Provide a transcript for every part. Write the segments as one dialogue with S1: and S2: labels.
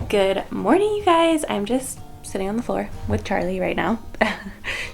S1: Good morning, you guys. I'm just sitting on the floor with Charlie right now.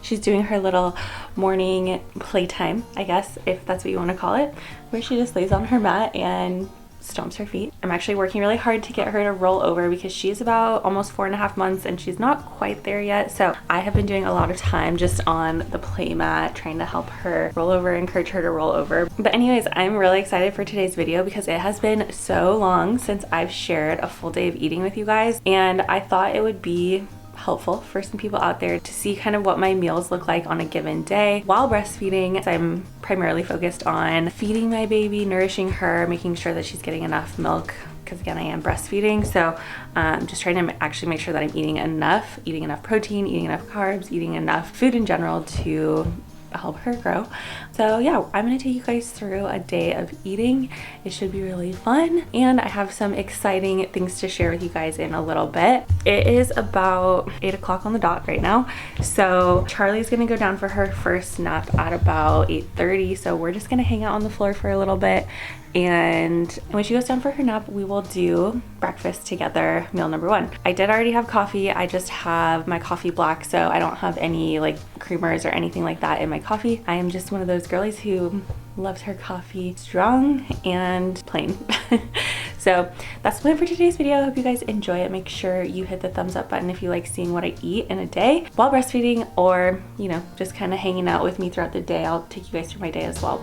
S1: She's doing her little morning playtime, I guess, if that's what you want to call it, where she just lays on her mat and stomps her feet. I'm actually working really hard to get her to roll over because she's about almost 4.5 months and she's not quite there yet. So I have been doing a lot of time just on the play mat trying to help her roll over, encourage her to roll over. But anyways, I'm really excited for today's video because it has been so long since I've shared a full day of eating with you guys, and I thought it would be helpful for some people out there to see kind of what my meals look like on a given day while breastfeeding. So I'm primarily focused on feeding my baby, nourishing her, making sure that she's getting enough milk, because again, I am breastfeeding. So just trying to actually make sure that I'm eating enough protein, eating enough carbs, eating enough food in general to help her grow. So yeah, I'm gonna take you guys through a day of eating. It should be really fun, and I have some exciting things to share with you guys in a little bit. It is about 8 o'clock on the dot right now, so Charlie's gonna go down for her first nap at about 8:30. So we're just gonna hang out on the floor for a little bit, and when she goes down for her nap, we will do breakfast together, meal number one. I did already have coffee. I just have my coffee black, so I don't have any like creamers or anything like that in my coffee. I am just one of those girlies who loves her coffee strong and plain. So that's the plan for today's video. I hope you guys enjoy it. Make sure you hit the thumbs up button if you like seeing what I eat in a day while breastfeeding, or you know, just kind of hanging out with me throughout the day. I'll take you guys through my day as well.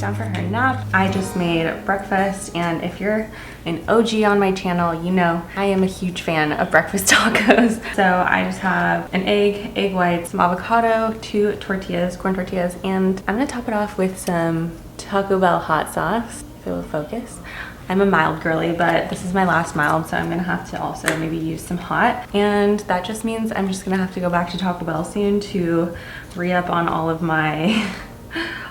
S1: Down for her nap. I just made breakfast, and if you're an OG on my channel, you know I am a huge fan of breakfast tacos. So I just have an egg white, some avocado, 2 tortillas, corn tortillas, and I'm gonna top it off with some Taco Bell hot sauce, if it will focus. I'm a mild girly, but this is my last mild, so I'm gonna have to also maybe use some hot. And that just means I'm just gonna have to go back to Taco Bell soon to re-up on all of my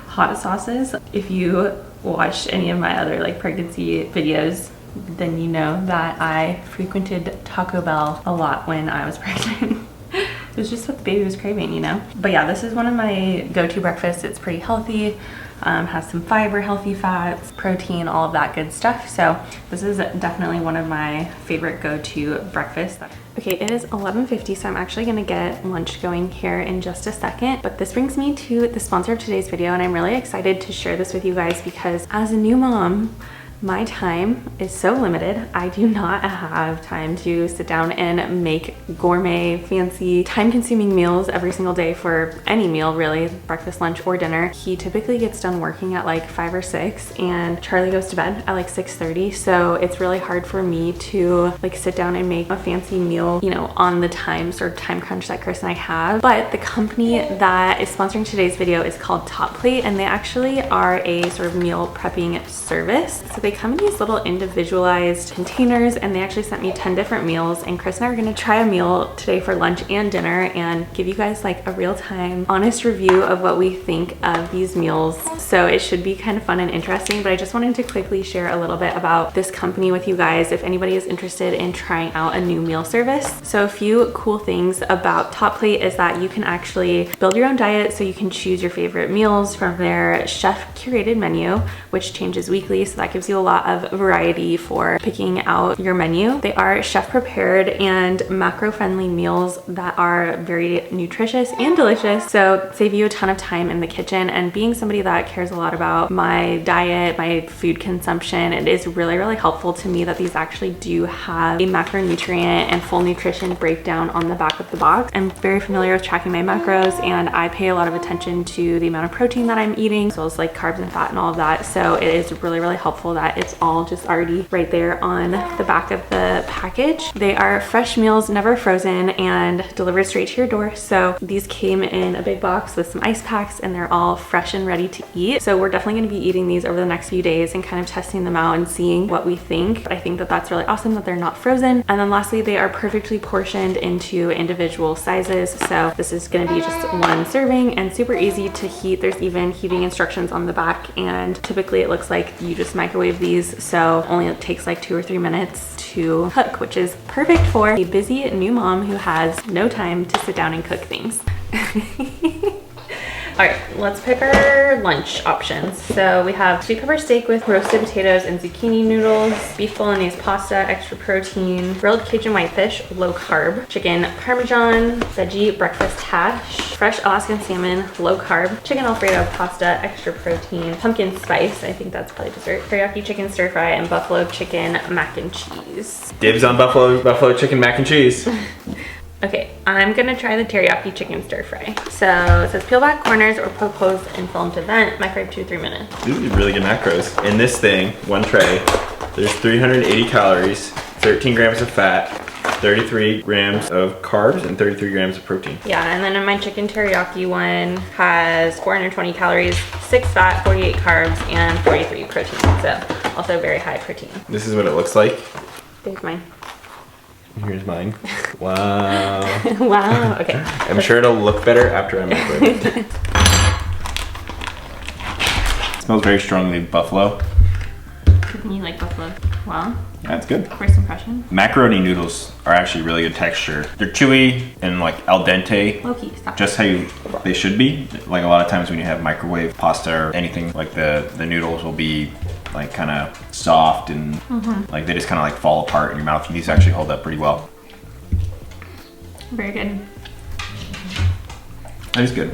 S1: hot sauces. If you watched any of my other like pregnancy videos, then you know that I frequented Taco Bell a lot when I was pregnant. It was just what the baby was craving, you know? But yeah, this is one of my go-to breakfasts. It's pretty healthy, has some fiber, healthy fats, protein, all of that good stuff. So this is definitely one of my favorite go-to breakfasts. Okay, it is 11:50, so I'm actually gonna get lunch going here in just a second. But this brings me to the sponsor of today's video, and I'm really excited to share this with you guys because as a new mom, my time is so limited. I do not have time to sit down and make gourmet, fancy, time-consuming meals every single day for any meal, really, breakfast, lunch, or dinner. He typically gets done working at like 5 or 6, and Charlie goes to bed at like 6:30. So it's really hard for me to like sit down and make a fancy meal, you know, on the time sort of time crunch that Chris and I have. But the company that is sponsoring today's video is called Top Plate, and they actually are a sort of meal prepping service. So they come in these little individualized containers, and they actually sent me 10 different meals, and Chris and I are gonna try a meal today for lunch and dinner and give you guys like a real-time honest review of what we think of these meals. So it should be kind of fun and interesting, but I just wanted to quickly share a little bit about this company with you guys if anybody is interested in trying out a new meal service. So a few cool things about Top Plate is that you can actually build your own diet, so you can choose your favorite meals from their chef curated menu, which changes weekly, so that gives you a lot of variety for picking out your menu. They are chef prepared and macro friendly meals that are very nutritious and delicious, so save you a ton of time in the kitchen. And being somebody that cares a lot about my diet, my food consumption, it is really, really helpful to me that these actually do have a macronutrient and full nutrition breakdown on the back of the box. I'm very familiar with tracking my macros, and I pay a lot of attention to the amount of protein that I'm eating, as well as like carbs and fat and all of that. So it is really, really helpful that that it's all just already right there on the back of the package. They are fresh meals, never frozen, and delivered straight to your door. So these came in a big box with some ice packs, and they're all fresh and ready to eat. So we're definitely going to be eating these over the next few days and kind of testing them out and seeing what we think. But I think that that's really awesome that they're not frozen. And then lastly, they are perfectly portioned into individual sizes. So this is going to be just one serving and super easy to heat. There's even heating instructions on the back, and typically it looks like you just microwave these. So only it takes like 2 or 3 minutes to cook, which is perfect for a busy new mom who has no time to sit down and cook things. All right, let's pick our lunch options. So we have sweet pepper steak with roasted potatoes and zucchini noodles, beef bolognese pasta, extra protein, grilled Cajun whitefish, low carb, chicken parmesan, veggie breakfast hash, fresh Alaskan salmon, low carb, chicken Alfredo pasta, extra protein, pumpkin spice, I think that's probably dessert, teriyaki chicken stir fry, and buffalo chicken mac and cheese.
S2: Dibs on buffalo chicken mac and cheese.
S1: Okay, I'm gonna try the teriyaki chicken stir fry. So it says peel back corners or poke holes in film to vent, microwave 2 to 3 minutes.
S2: These are really good macros. In this thing, one tray, there's 380 calories, 13 grams of fat, 33 grams of carbs, and 33 grams of protein.
S1: Yeah, and then in my chicken teriyaki one has 420 calories, 6 fat, 48 carbs, and 43 protein. So also very high protein.
S2: This is what it looks like.
S1: There's mine.
S2: Here's mine. Wow.
S1: Wow, okay.
S2: I'm sure it'll look better after I microwave it. It smells very strongly of buffalo.
S1: You like buffalo? Wow.
S2: Yeah, it's good.
S1: First impression?
S2: Macaroni noodles are actually really good texture. They're chewy and like al dente.
S1: Low-key, stop.
S2: Just how they should be. Like a lot of times when you have microwave pasta or anything, like the noodles will be like kind of soft and like they just kind of like fall apart in your mouth. These actually hold up pretty well.
S1: Very good.
S2: That is good.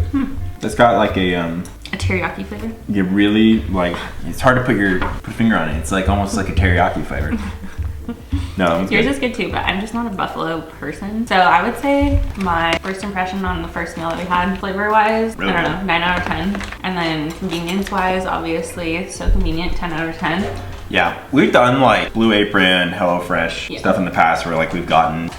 S2: It's got like a
S1: teriyaki flavor?
S2: You really like, it's hard to put your finger on it. It's like almost like a teriyaki flavor. No,
S1: yours is good too, but I'm just not a buffalo person. So I would say my first impression on the first meal that we had, flavor-wise, really? I don't know, 9 out of 10. And then convenience-wise, obviously, it's so convenient, 10 out of 10.
S2: Yeah, we've done like Blue Apron, HelloFresh stuff in the past where like we've gotten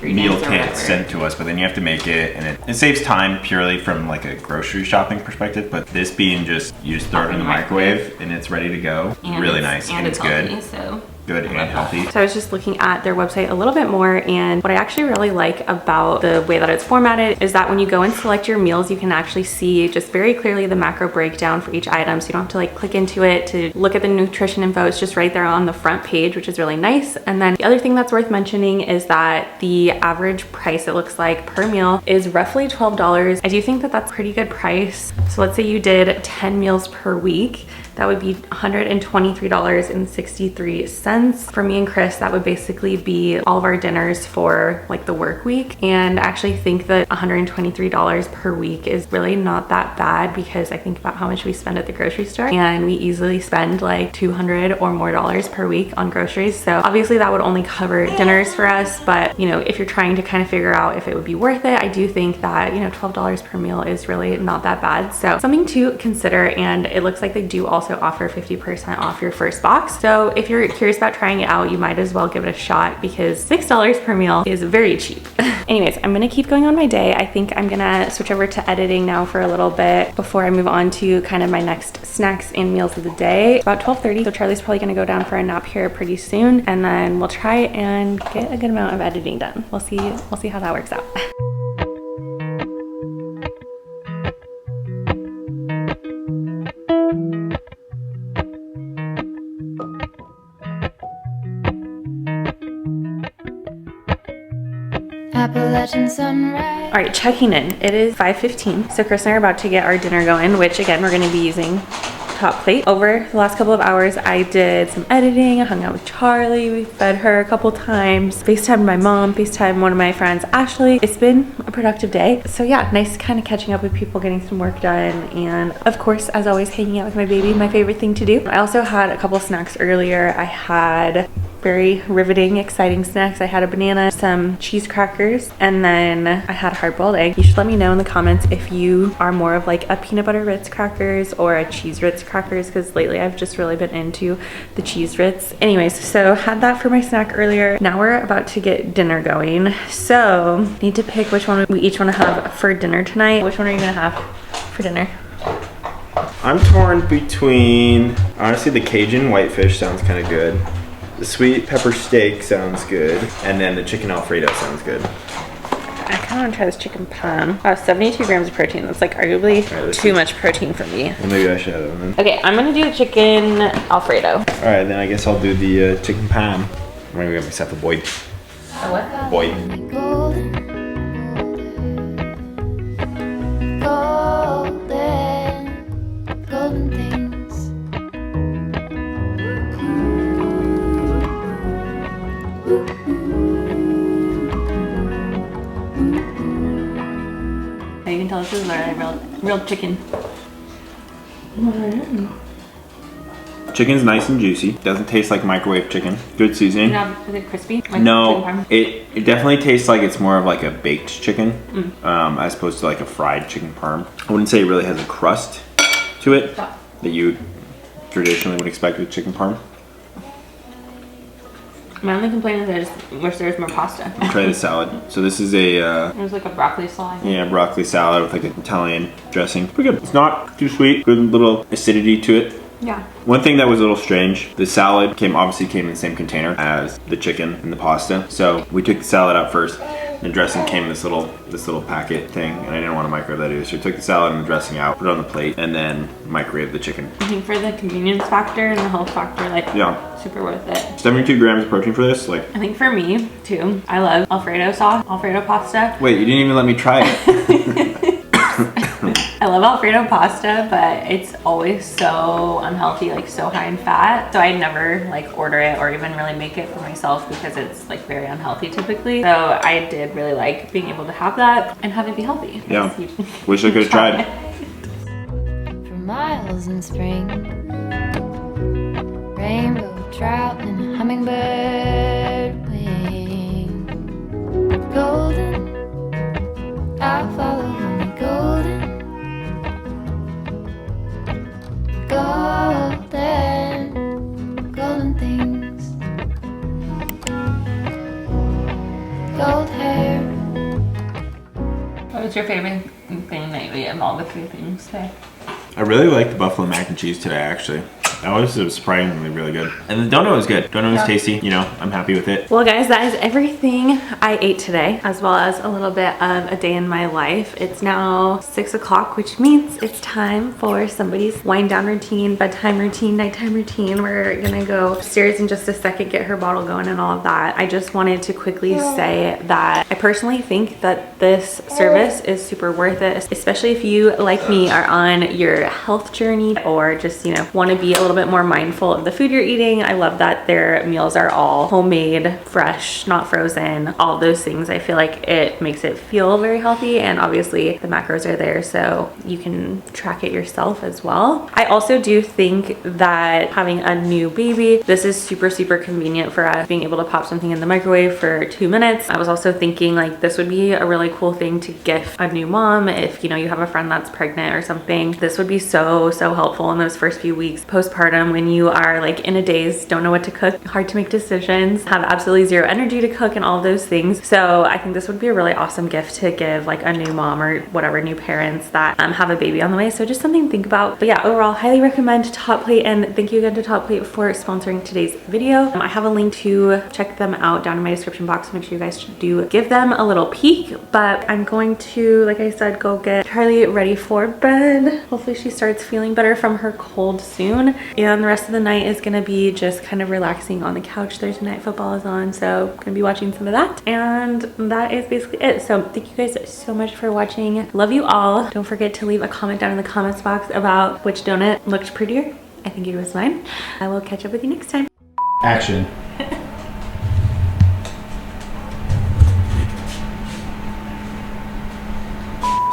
S2: meal kits sent to us, but then you have to make it, and it saves time purely from like a grocery shopping perspective. But this being just, you just throw it in the microwave and it's ready to go. And really nice, and it's
S1: healthy,
S2: good.
S1: So.
S2: Good and healthy.
S1: So I was just looking at their website a little bit more, and what I actually really like about the way that it's formatted is that when you go and select your meals, you can actually see just very clearly the macro breakdown for each item. So you don't have to like click into it to look at the nutrition info. It's just right there on the front page, which is really nice. And then the other thing that's worth mentioning is that the average price, it looks like, per meal is roughly $12. I do think that that's a pretty good price. So let's say you did 10 meals per week. That would be $123.63. For me and Chris, that would basically be all of our dinners for like the work week. And I actually think that $123 per week is really not that bad, because I think about how much we spend at the grocery store, and we easily spend like $200 or more per week on groceries. So obviously that would only cover dinners for us, but you know, if you're trying to kind of figure out if it would be worth it, I do think that, you know, $12 per meal is really not that bad. So something to consider. And it looks like they do also offer 50% off your first box. So if you're curious about trying it out, you might as well give it a shot, because $6 per meal is very cheap. Anyways, I'm gonna keep going on my day. I think I'm gonna switch over to editing now for a little bit before I move on to kind of my next snacks and meals of the day. It's about 12:30, so Charlie's probably gonna go down for a nap here pretty soon, and then we'll try and get a good amount of editing done. We'll see how that works out.
S3: Appalachian sunrise.
S1: All right, checking in. It is 5:15. So Chris and I are about to get our dinner going, which again, we're gonna be using Top Plate. Over the last couple of hours, I did some editing. I hung out with Charlie. We fed her a couple times. FaceTimed my mom, FaceTimed one of my friends, Ashley. It's been a productive day. So yeah, nice kind of catching up with people, getting some work done. And of course, as always, hanging out with my baby, my favorite thing to do. I also had a couple snacks earlier. I had very riveting, exciting snacks. I had a banana, some cheese crackers, and then I had a hard-boiled egg. You should let me know in the comments if you are more of like a peanut butter Ritz crackers or a cheese Ritz crackers, because lately I've just really been into the cheese Ritz. Anyways, so had that for my snack earlier. Now we're about to get dinner going. So need to pick which one we each want to have for dinner tonight. Which one are you gonna have for dinner?
S2: I'm torn between, honestly, the Cajun whitefish sounds kind of good. The sweet pepper steak sounds good. And then the chicken Alfredo sounds good.
S1: I kind of want to try this chicken pan. 72 grams of protein. That's like arguably too much protein for me.
S2: Well, maybe I should have them then.
S1: Okay, I'm gonna do the chicken Alfredo.
S2: All right, then I guess I'll do the chicken pan. I'm gonna get myself a boy.
S1: A what?
S2: Boy.
S3: Golden, golden, golden things.
S1: You can tell this is real chicken.
S2: Chicken's nice and juicy. Doesn't taste like microwave chicken. Good seasoning.
S1: Is it crispy? Like
S2: No, it definitely tastes like it's more of like a baked chicken, as opposed to like a fried chicken parm. I wouldn't say it really has a crust to it that you traditionally would expect with chicken parm.
S1: My only complaint is I just wish there was more pasta.
S2: Try the salad. So this is a
S1: It was like a broccoli salad.
S2: yeah, broccoli salad with like an Italian dressing. Pretty good. It's not too sweet. Good little acidity to it.
S1: Yeah.
S2: One thing that was a little strange, the salad obviously came in the same container as the chicken and the pasta. So we took the salad out first. The dressing came in this little packet thing, and I didn't want to microwave that either. So we took the salad and the dressing out, put it on the plate, and then microwave the chicken.
S1: I think for the convenience factor and the health factor, like super worth it.
S2: 72 grams of protein for this, like.
S1: I think for me too, I love Alfredo sauce, Alfredo pasta.
S2: Wait, you didn't even let me try it.
S1: I love Alfredo pasta, but it's always so unhealthy, like so high in fat. So I never like order it or even really make it for myself because it's like very unhealthy typically. So I did really like being able to have that and have it be healthy.
S2: Yeah, wish I could have tried.
S3: For miles in spring, rainbow trout and hummingbird wing. Golden, I'll follow honey. Golden, golden, golden things. Gold hair.
S1: What was your favorite thing that you ate of all the three things today?
S2: I really like the buffalo mac and cheese today, actually. That was surprisingly really good. And the donut was good. Donut was tasty, you know, I'm happy with it.
S1: Well guys, that is everything I ate today, as well as a little bit of a day in my life. It's now 6 o'clock, which means it's time for somebody's wind down routine, bedtime routine, nighttime routine. We're gonna go upstairs in just a second, get her bottle going and all of that. I just wanted to quickly say that I personally think that this service is super worth it, especially if you, like me, are on your health journey or just, you know, wanna be a little bit more mindful of the food you're eating. I love that their meals are all homemade, fresh, not frozen, all those things. I feel like it makes it feel very healthy, and obviously the macros are there so you can track it yourself as well. I also do think that having a new baby, this is super convenient for us, being able to pop something in the microwave for 2 minutes. I was also thinking like this would be a really cool thing to gift a new mom if, you know, you have a friend that's pregnant or something. This would be so helpful in those first few weeks postpartum, when you are like in a daze, don't know what to cook, hard to make decisions, have absolutely zero energy to cook and all of those things. So I think this would be a really awesome gift to give like a new mom or whatever, new parents that have a baby on the way. So just something to think about. But yeah, overall, highly recommend Top Plate, and thank you again to Top Plate for sponsoring today's video. I have a link to check them out down in my description box. Make sure you guys do give them a little peek. But I'm going to, like I said, go get Charlie ready for bed. Hopefully she starts feeling better from her cold soon. And the rest of the night is gonna be just kind of relaxing on the couch. Thursday night football is on, so gonna be watching some of that. And that is basically it. So thank you guys so much for watching. Love you all. Don't forget to leave a comment down in the comments box about which donut looked prettier. I think it was mine. I will catch up with you next time.
S2: Action.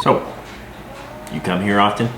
S2: So, you come here often?